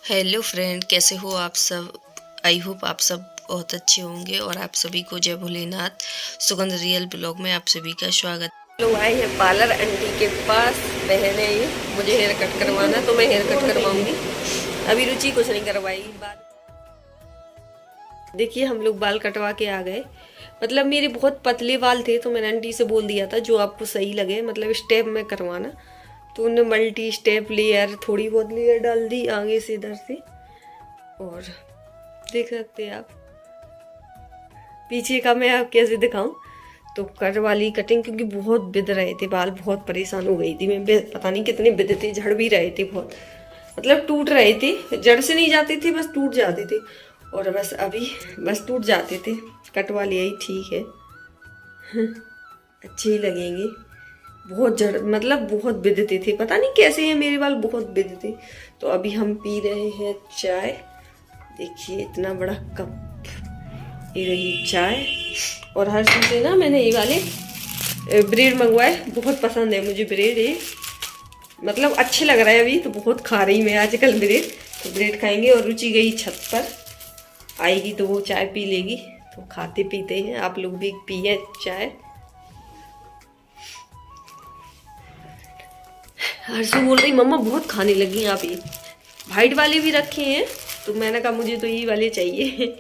Hello friend, कैसे हो आप सब। आई होप आप सब बहुत अच्छे होंगे और आप सभी को जय भोलेनाथ। सुगंध रियल ब्लॉग में आप सभी का स्वागत। लोग आए हैं पार्लर आंटी के पास। बहने मुझे हेयर कट करवाना तो मैं हेयर कट करवाऊंगी। अभी रुचि कुछ नहीं करवाई। देखिए हम लोग बाल कटवा के आ गए। मतलब मेरे बहुत पतले बाल थे तो मैंने आंटी से बोल दिया था जो आपको सही लगे, मतलब स्टेप में करवाना। तो उन्होंने मल्टी स्टेप लेयर, थोड़ी बहुत लेयर डाल दी आगे से इधर से। और देख सकते हैं आप पीछे का, मैं आप कैसे दिखाऊं। तो कर वाली कटिंग, क्योंकि बहुत बिद रहे थे बाल, बहुत परेशान हो गई थी मैं। पता नहीं कितने बिद थे, झड़ भी रहे थे बहुत, मतलब टूट रहे थे। जड़ से नहीं जाते थे, बस टूट जाते थे। और बस अभी बस टूट जाते थे। कटवा लिया ही ठीक है। अच्छे ही लगेंगे। बहुत जड़, मतलब बहुत बिदते थे, पता नहीं कैसे हैं मेरे बाल, बहुत बिद थे। तो अभी हम पी रहे हैं चाय। देखिए इतना बड़ा कप, ये रही चाय। और हर से ना मैंने ये वाले ब्रेड मंगवाए, बहुत पसंद है मुझे ब्रेड। ये मतलब अच्छे लग रहा है। अभी तो बहुत खा रही मैं आजकल ब्रेड, तो ब्रेड खाएंगे। और रुचि गई छत पर, आएगी तो वो चाय पी लेगी। तो खाते पीते हैं, आप लोग भी पिए चाय। हर्षु बोल रही मम्मा बहुत खाने लगी आप ये। वाइट वाले भी रखे हैं, तो मैंने कहा मुझे तो यही वाले चाहिए।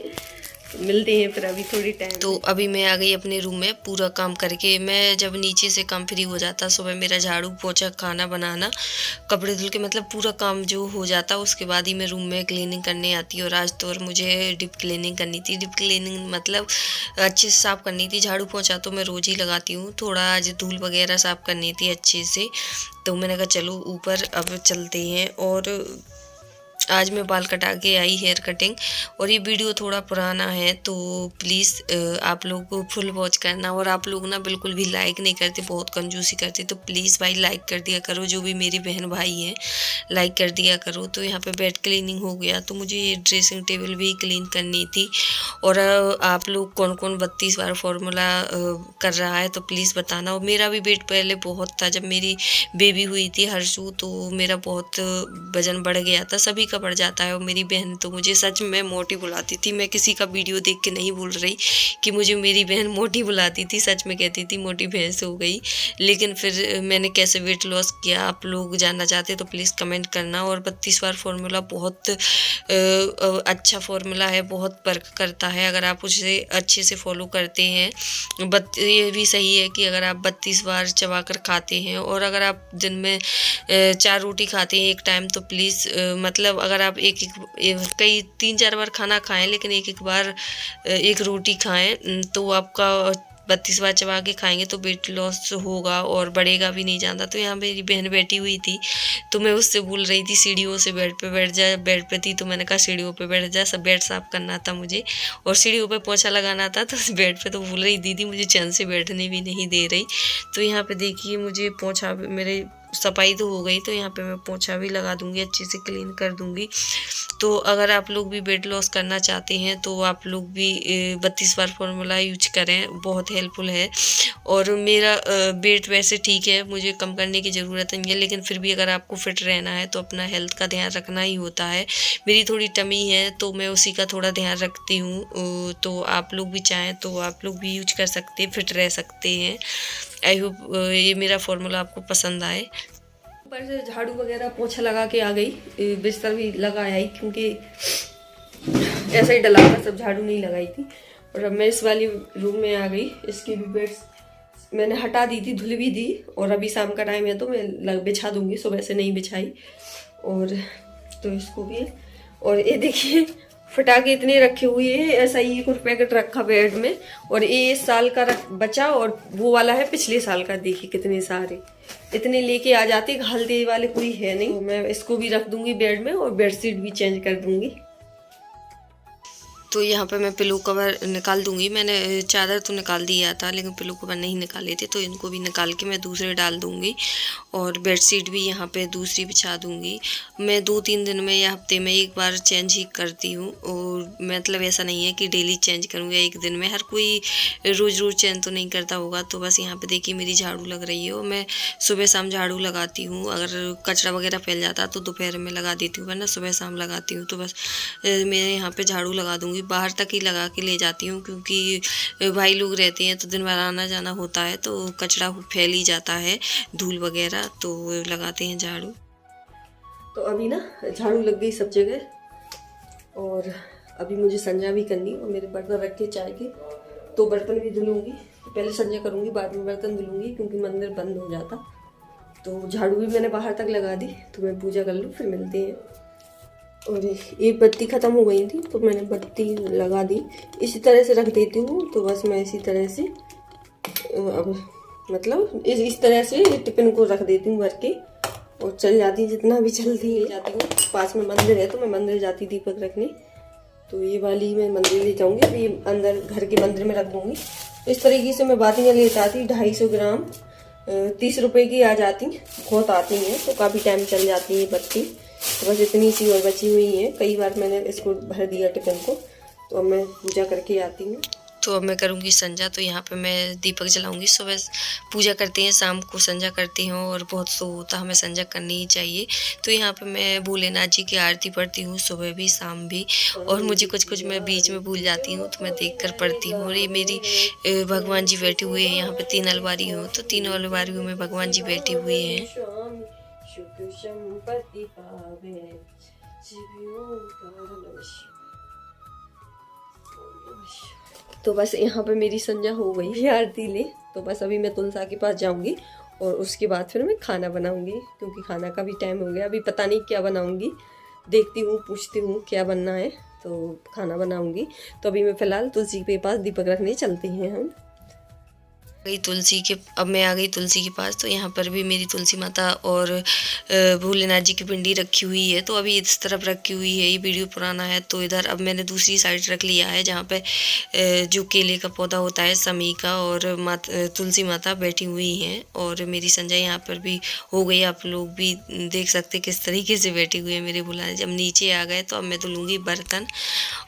तो मिलते हैं फिर अभी थोड़ी टाइम। तो अभी मैं आ गई अपने रूम में पूरा काम करके। मैं जब नीचे से काम फ्री हो जाता, सुबह मेरा झाड़ू पोछा, खाना बनाना, कपड़े धुल के, मतलब पूरा काम जो हो जाता, उसके बाद ही मैं रूम में क्लीनिंग करने आती। और आज तो और मुझे डीप क्लीनिंग करनी थी। डीप क्लीनिंग मतलब अच्छे से साफ़ करनी थी। झाड़ू पोछा तो मैं रोज़ ही लगाती हूँ, थोड़ा आज धूल वगैरह साफ़ करनी थी अच्छे से। तो मैंने कहा चलो ऊपर अब चलते हैं। और आज मैं बाल कटा के आई, हेयर कटिंग। और ये वीडियो थोड़ा पुराना है तो प्लीज़ आप लोग फुल वॉच करना। और आप लोग ना बिल्कुल भी लाइक नहीं करते, बहुत कंजूसी करते, तो प्लीज़ भाई लाइक कर दिया करो। जो भी मेरी बहन भाई हैं लाइक कर दिया करो। तो यहाँ पे बेड क्लीनिंग हो गया, तो मुझे ये ड्रेसिंग टेबल भी क्लीन करनी थी। और आप लोग कौन कौन 32 बार फार्मूला कर रहा है तो प्लीज़ बताना। और मेरा भी वेट पहले बहुत था, जब मेरी बेबी हुई थी हर्षू, तो मेरा बहुत वज़न बढ़ गया था। सभी का बढ़ जाता है। और मेरी बहन तो मुझे सच में मोटी बुलाती थी। मैं किसी का वीडियो देख के नहीं बोल रही कि मुझे मेरी बहन मोटी बुलाती थी, सच में कहती थी मोटी भैंस हो गई। लेकिन फिर मैंने कैसे वेट लॉस किया, आप लोग जानना चाहते तो प्लीज़ कमेंट करना। और 32 बार फार्मूला बहुत अच्छा फार्मूला है, बहुत वर्क करता है अगर आप उसे अच्छे से फॉलो करते हैं। ये भी सही है कि अगर आप 32 बार चबा कर खाते हैं, और अगर आप दिन में 4 रोटी खाते हैं एक टाइम, तो प्लीज़ मतलब अगर आप कई 3-4 बार खाना खाएं, लेकिन एक बार एक रोटी खाएं, तो आपका 32 बार चबा के खाएंगे तो वेट लॉस होगा और बढ़ेगा भी नहीं ज़्यादा। तो यहाँ मेरी बहन बैठी हुई थी, तो मैं उससे बोल रही थी सीढ़ियों से बेड पे बैठ जा। बेड पे थी तो मैंने कहा सीढ़ियों पे बैठ जा, सब बेड साफ़ करना था मुझे और सीढ़ियों पे पोछा लगाना था। तो बेड पे तो बोल रही दीदी मुझे चैन से बैठने भी नहीं दे रही। तो यहाँ पे देखिए मुझे पोछा, मेरे सफाई तो हो गई, तो यहाँ पे मैं पोछा भी लगा दूंगी, अच्छे से क्लीन कर दूंगी। तो अगर आप लोग भी वेट लॉस करना चाहते हैं तो आप लोग भी 32 बार फार्मूला यूज करें, बहुत हेल्पफुल है। और मेरा वेट वैसे ठीक है, मुझे कम करने की ज़रूरत नहीं है, लेकिन फिर भी अगर आपको फिट रहना है तो अपना हेल्थ का ध्यान रखना ही होता है। मेरी थोड़ी टमी है तो मैं उसी का थोड़ा ध्यान रखती हूँ। तो आप लोग भी चाहें तो आप लोग भी यूज कर सकते हैं, फिट रह सकते हैं। आई होप ये मेरा फार्मूला आपको पसंद आए। ऊपर से झाड़ू वगैरह पोछा लगा के आ गई, बिस्तर भी लगाया ही, क्योंकि ऐसा ही डला था, सब झाड़ू नहीं लगाई थी। और अब मैं इस वाली रूम में आ गई। इसकी भी बेड्स मैंने हटा दी थी, धुल भी दी। और अभी शाम का टाइम है तो मैं बिछा दूंगी, सुबह से नहीं बिछाई। और तो इसको भी, और ये देखिए फटाके इतने रखे हुए हैं, ऐसा ही कुछ पैकेट रखा बेड में। और ये इस साल का बचा, और वो वाला है पिछले साल का। देखिए कितने सारे, इतने लेके आ जाते, हल्दी वाले कोई है नहीं। तो मैं इसको भी रख दूंगी बेड में, और बेडशीट भी चेंज कर दूंगी। तो यहाँ पे मैं पिलो कवर निकाल दूंगी। मैंने चादर तो निकाल दिया था लेकिन पिलो कवर नहीं निकाले थे, तो इनको भी निकाल के मैं दूसरे डाल दूंगी और बेडशीट भी यहाँ पे दूसरी बिछा दूंगी। मैं 2-3 दिन में या हफ्ते में एक बार चेंज ही करती हूँ, और मतलब ऐसा नहीं है कि डेली चेंज करूँगी एक दिन में। हर कोई रोज़ रोज़ चेंज तो नहीं करता होगा। तो बस यहाँ पे देखिए मेरी झाड़ू लग रही है, और मैं सुबह शाम झाड़ू लगाती हूँ। अगर कचरा वगैरह फैल जाता तो दोपहर में लगा देती हूँ, वरना सुबह शाम लगाती हूँ। तो बस मैं यहाँ पे झाड़ू लगा दूँगी, बाहर तक ही लगा के ले जाती हूँ, क्योंकि भाई लोग रहते हैं तो दिन भर आना जाना होता है तो कचरा फैल ही जाता है, धूल वगैरह, तो लगाते हैं झाड़ू। तो अभी ना झाड़ू लग गई सब जगह, और अभी मुझे संजा भी करनी, और मेरे बर्तन रखे चाय के, तो बर्तन भी धुलूंगी। पहले संजा करूंगी, बाद में बर्तन धुलूंगी, क्योंकि मंदिर बंद हो जाता। तो झाड़ू भी मैंने बाहर तक लगा दी, तो मैं पूजा कर लूँ फिर मिलते हैं। और एक बत्ती ख़त्म हो गई थी तो मैंने बत्ती लगा दी, इसी तरह से रख देती हूँ। तो बस मैं इसी तरह से अब मतलब इस तरह से टिफिन को रख देती हूँ भर के, और चल जाती हूँ, जितना भी जल्दी ले जाती हूँ। पास में मंदिर है तो मैं मंदिर जाती दीपक रखने, तो ये वाली मैं मंदिर ले जाऊँगी, अभी अंदर घर के मंदिर में रख दूँगी। तो इस तरीके से मैं बातियाँ ले जाती, 250 ग्राम 30 रुपए की आ जाती, बहुत आती हैं, तो काफ़ी टाइम चल जाती है बत्ती। तो बस इतनी सी और बची हुई है, कई बार मैंने इसको भर दिया टिफिन को। तो अब मैं पूजा करके आती हूँ। तो अब मैं करूँगी संजा। तो यहाँ पे मैं दीपक जलाऊंगी। सुबह पूजा करते हैं, शाम को संजा करती हूँ, और बहुत सो होता हमें संजा करनी ही चाहिए। तो यहाँ पे मैं भोलेनाथ जी की आरती पढ़ती हूँ, सुबह भी शाम भी, और मुझे कुछ मैं बीच में भूल जाती हूँ तो मैं देख कर पढ़ती हूँ। और ये मेरी भगवान जी बैठे हुए हैं, यहाँ पे 3 अलमारी हूँ, तो 3 अलमारियों में भगवान जी बैठे हुए हैं। तो बस यहाँ पे मेरी संजा हो गई है आरती ले। तो बस अभी मैं तुलसा के पास जाऊंगी, और उसके बाद फिर मैं खाना बनाऊंगी, क्योंकि खाना का भी टाइम हो गया। अभी पता नहीं क्या बनाऊंगी, देखती हूँ, पूछती हूँ क्या बनना है, तो खाना बनाऊंगी। तो अभी मैं फ़िलहाल तुलसी के पास दीपक रखने चलते हैं हम। गई तुलसी के अब मैं आ गई तुलसी के पास। तो यहाँ पर भी मेरी तुलसी माता और भोलेनाथ जी की पिंडी रखी हुई है। तो अभी इस तरफ रखी हुई है, ये वीडियो पुराना है, तो इधर अब मैंने दूसरी साइड रख लिया है, जहाँ पे जो केले का पौधा होता है समी का, और तुलसी माता बैठी हुई हैं। और मेरी संजय यहाँ पर भी हो गई, आप लोग भी देख सकते किस तरीके से बैठी हुई है मेरे भोलेनाथ। जब नीचे आ गए तो अब मैं धुलूँगी बर्तन,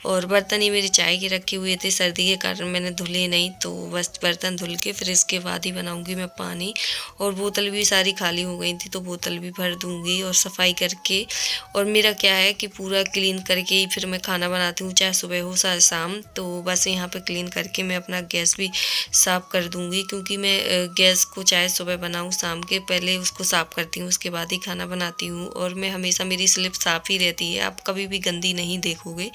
और बर्तन ही मेरी चाय के रखे हुए थे, सर्दी के कारण मैंने धुले नहीं। तो बस बर्तन धुल के फिर इसके बाद ही बनाऊंगी मैं पानी। और बोतल भी सारी खाली हो गई थी, तो बोतल भी भर दूंगी और सफाई करके। और मेरा क्या है कि पूरा क्लीन करके ही फिर मैं खाना बनाती हूँ, चाहे सुबह हो चाहे शाम। तो बस यहाँ पे क्लीन करके मैं अपना गैस भी साफ़ कर दूँगी, क्योंकि मैं गैस को चाहे सुबह बनाऊँ शाम के, पहले उसको साफ़ करती हूँ, उसके बाद ही खाना बनाती हूँ। और मैं हमेशा मेरी स्लिप साफ़ ही रहती है, आप कभी भी गंदी नहीं देखोगे।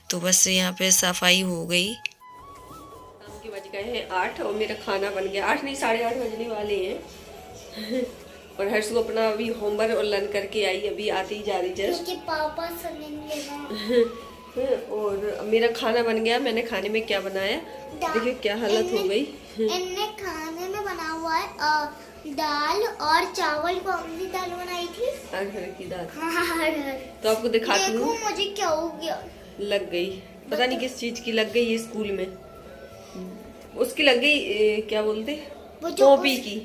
तो बस यहाँ पे सफाई हो गई। शाम के बज गए हैं 8, और मेरा खाना बन गया। 8 नहीं 8:30 बजने वाले हैं। और हर्षु अपना अभी होमवर्क और लर्न करके आई, अभी आती ही जा रही जस्ट। पापा सुनेंगे ना। और मेरा खाना बन गया। मैंने खाने में क्या बनाया देखिए, क्या हालत हो गई। इनने खाने में बना हुआ है दाल और चावल। कौन सी दाल बनाई थी? अरहर की दाल। हाँ, तो आपको दिखाती हूँ। मुझे क्या हो गया, लग गई, पता नहीं किस चीज की लग गई है, स्कूल में उसकी लग गई, क्या बोलते, कॉपी की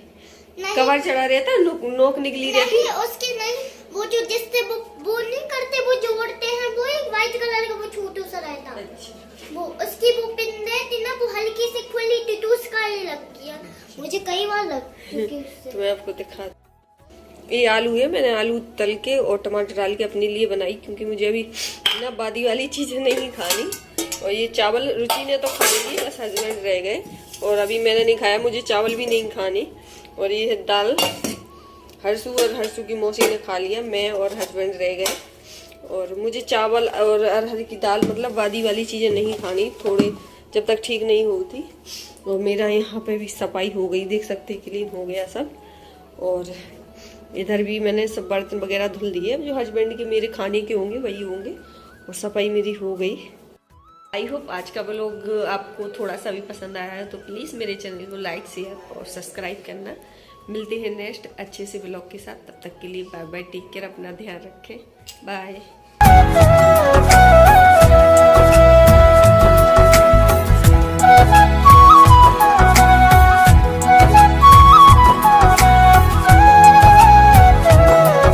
कवर चढ़ा रहता, नोक निकली रहती। उसकी नहीं, वो जो जिससे वो नहीं करते, वो जोड़ते हैं, वो एक व्हाइट कलर का वो छोटू सा रहता। अच्छा। वो उसकी वो पिन रहती ना, वो हल्की सी खुली थी, तो उसका ये लग गया। मुझे कई बार लग तो मैं आपको दिखा, ये आलू है, मैंने आलू तल के और टमाटर डाल के अपने लिए बनाई, क्योंकि मुझे अभी ना बादी वाली चीजें नहीं खानी। और ये चावल रुचि ने तो खा ली, बस हस्बैंड रह गए, और अभी मैंने नहीं खाया, मुझे चावल भी नहीं खाने। और ये है दाल, हर्षु और हर्षु की मौसी ने खा लिया, मैं और हस्बैंड रह गए। और मुझे चावल और अरहर की दाल, मतलब बादी वाली चीज़ें नहीं खानी, थोड़े जब तक ठीक नहीं होती। और मेरा यहाँ पे भी सफाई हो गई, देख सकते क्लीन हो गया सब। और इधर भी मैंने सब बर्तन वगैरह धुल दिए, जो हस्बैंड के मेरे खाने के होंगे वही होंगे, और सफाई मेरी हो गई। आई होप आज का व्लॉग आपको थोड़ा सा भी पसंद आया है, तो प्लीज़ मेरे चैनल को लाइक शेयर और सब्सक्राइब करना। मिलते हैं नेक्स्ट अच्छे से व्लॉग के साथ, तब तक के लिए बाय बाय, टेक केयर, अपना ध्यान रखें, बाय।